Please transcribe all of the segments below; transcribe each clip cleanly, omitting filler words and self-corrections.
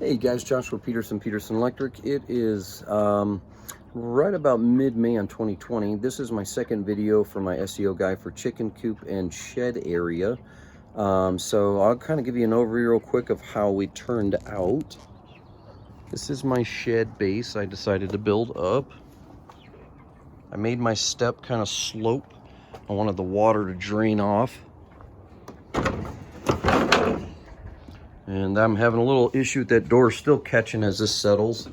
Hey guys, Joshua Peterson Electric. It is right about mid-May on 2020. This is my second video for my SEO guide for chicken coop and shed area. So I'll kind of give you an overview real quick of how we turned out. This is my shed base I decided to build up. I made my step kind of slope. I wanted the water to drain off. And I'm having a little issue with that door still catching as this settles.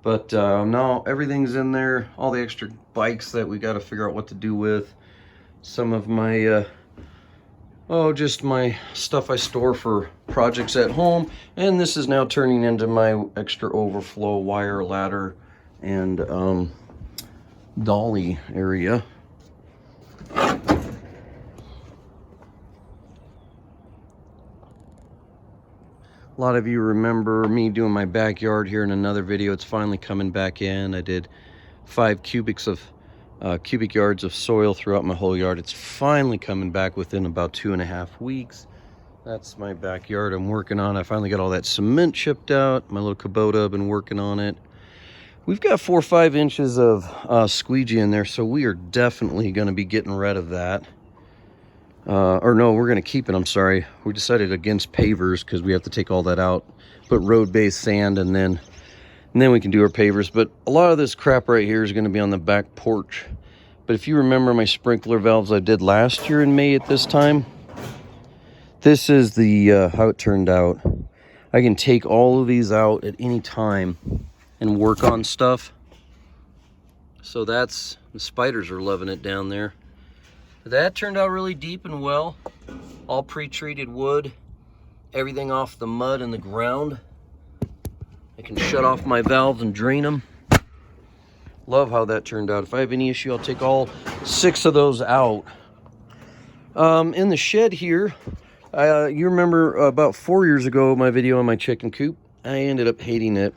But now everything's in there. All the extra bikes that we got to figure out what to do with. Some of my, just my stuff I store for projects at home. And this is now turning into my extra overflow wire ladder and dolly area. A lot of you remember me doing my backyard here in another video. It's finally coming back in. I did 5 cubic yards of soil throughout my whole yard. It's finally coming back within about 2.5 weeks. That's my backyard I'm working on. I finally got all that cement chipped out. My little Kubota, I've been working on it. We've got 4 or 5 inches of squeegee in there, so we are definitely going to be getting rid of that. Or no, we're going to keep it, I'm sorry. We decided against pavers because we have to take all that out, put road-based sand, and then we can do our pavers. But a lot of this crap right here is going to be on the back porch. But if you remember my sprinkler valves I did last year in May at this time, this is the how it turned out. I can take all of these out at any time and work on stuff. So that's, the spiders are loving it down there. That turned out really deep and well. All pre-treated wood, everything off the mud and the ground. I can shut off my valves and drain them. Love how that turned out. If I have any issue, I'll take all 6 of those out. In the shed here, you remember about 4 years ago, my video on my chicken coop, I ended up hating it.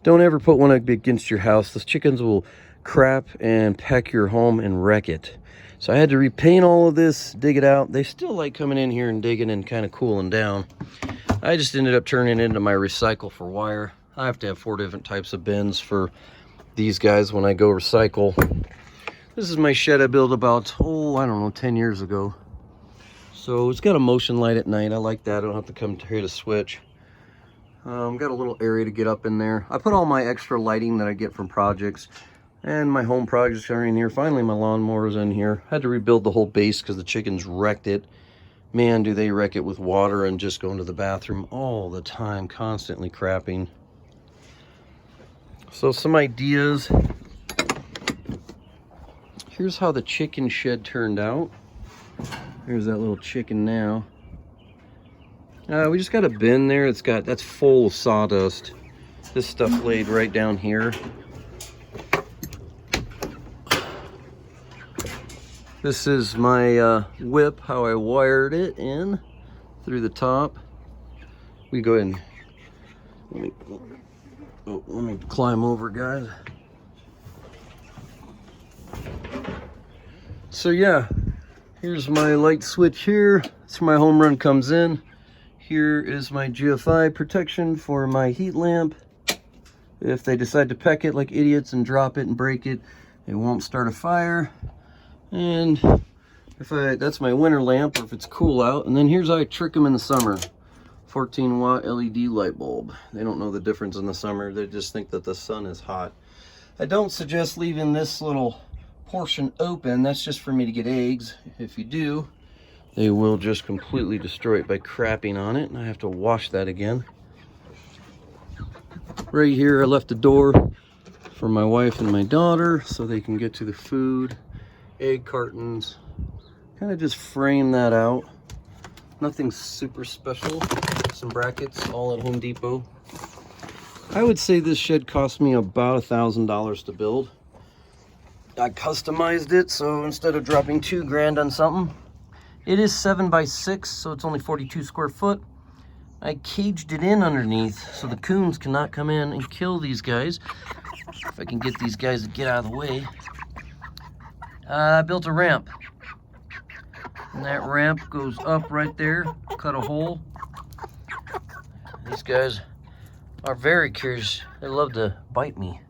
Don't ever put one up against your house. The chickens will crap and peck your home and wreck it. So I had to repaint all of this, dig it out. They still like coming in here and digging and kind of cooling down. I just ended up turning it into my recycle for wire. I have to have 4 different types of bins for these guys when I go recycle. This is my shed I built about, I don't know, 10 years ago. So it's got a motion light at night. I like that. I don't have to come here to switch. Got a little area to get up in there. I put all my extra lighting that I get from projects and my home projects are in here. Finally, my lawnmower's in here. Had to rebuild the whole base because the chickens wrecked it. Man, do they wreck it with water and just going to the bathroom all the time, constantly crapping. So some ideas. Here's how the chicken shed turned out. Here's that little chicken now. We just got a bin there. That's full of sawdust. This stuff laid right down here. This is my whip, how I wired it in through the top. We go ahead and let me climb over, guys. So yeah, here's my light switch here. That's where my home run comes in. Here is my GFI protection for my heat lamp. If they decide to peck it like idiots and drop it and break it, it won't start a fire. And that's my winter lamp, or if it's cool out. And then here's how I trick them in the summer. 14-watt LED light bulb. They don't know the difference in the summer. They just think that the sun is hot. I don't suggest leaving this little portion open. That's just for me to get eggs. If you do, they will just completely destroy it by crapping on it. And I have to wash that again. Right here, I left a door for my wife and my daughter so they can get to the food. Egg cartons, kind of just frame that out. Nothing super special. Some brackets, all at Home Depot. I would say this shed cost me about $1,000 to build. I customized it, so instead of dropping $2,000 on something, it is 7 by 6, so it's only 42 square foot. I caged it in underneath so the coons cannot come in and kill these guys. If I can get these guys to get out of the way. I built a ramp, and that ramp goes up right there, cut a hole. These guys are very curious. They love to bite me.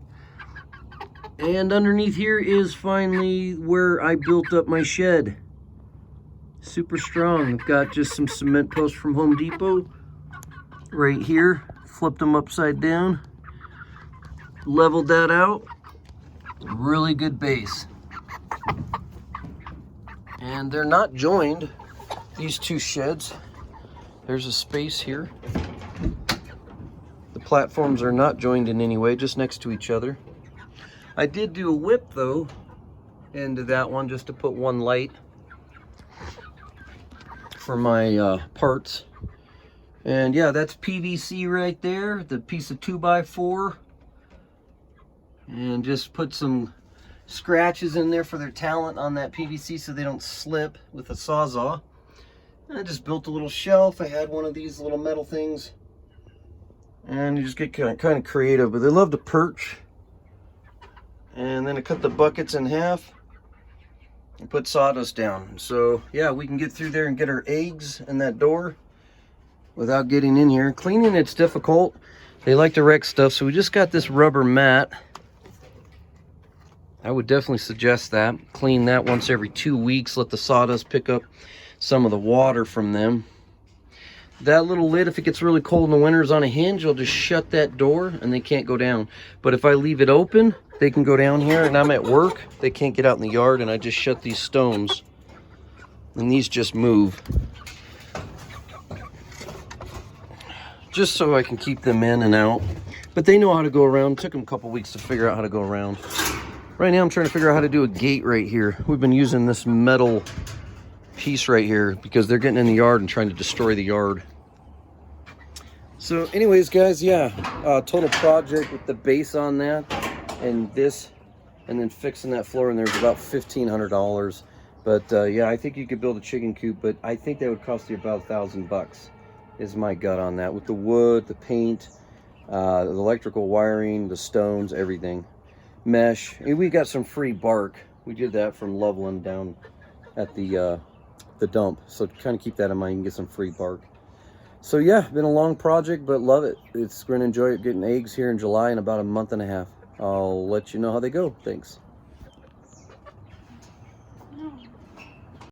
And underneath here is finally where I built up my shed. Super strong. I've got just some cement posts from Home Depot right here. Flipped them upside down. Leveled that out. Really good base. And they're not joined, these two sheds. There's a space here. The platforms are not joined in any way, just next to each other. I did do a whip though into that one just to put one light for my parts. And yeah, that's PVC right there, the piece of 2x4. And just put some scratches in there for their talent on that PVC so they don't slip with a Sawzall. And I just built a little shelf. I had one of these little metal things. And you just get kind of creative, but they love to perch. And then I cut the buckets in half and put sawdust down. So yeah, we can get through there and get our eggs in that door without getting in here. Cleaning it's difficult. They like to wreck stuff, so we just got this rubber mat. I would definitely suggest that. Clean that once every 2 weeks. Let the sawdust pick up some of the water from them. That little lid, if it gets really cold in the winter, is on a hinge. I'll just shut that door and they can't go down. But if I leave it open, they can go down here, and I'm at work. They can't get out in the yard, and I just shut these stones. And these just move. Just so I can keep them in and out. But they know how to go around. It took them a couple weeks to figure out how to go around. Right now I'm trying to figure out how to do a gate right here. We've been using this metal piece right here because they're getting in the yard and trying to destroy the yard. So anyways, guys, yeah, total project with the base on that and this, and then fixing that floor in there is about $1,500. But yeah, I think you could build a chicken coop, but I think that would cost you about $1,000 is my gut on that, with the wood, the paint, the electrical wiring, the stones, everything. Mesh. And we got some free bark. We did that from Loveland down at the dump. So kind of keep that in mind. You can get some free bark. So yeah, been a long project, but love it. It's going to enjoy it, getting eggs here in July in about a month and a half. I'll let you know how they go. Thanks.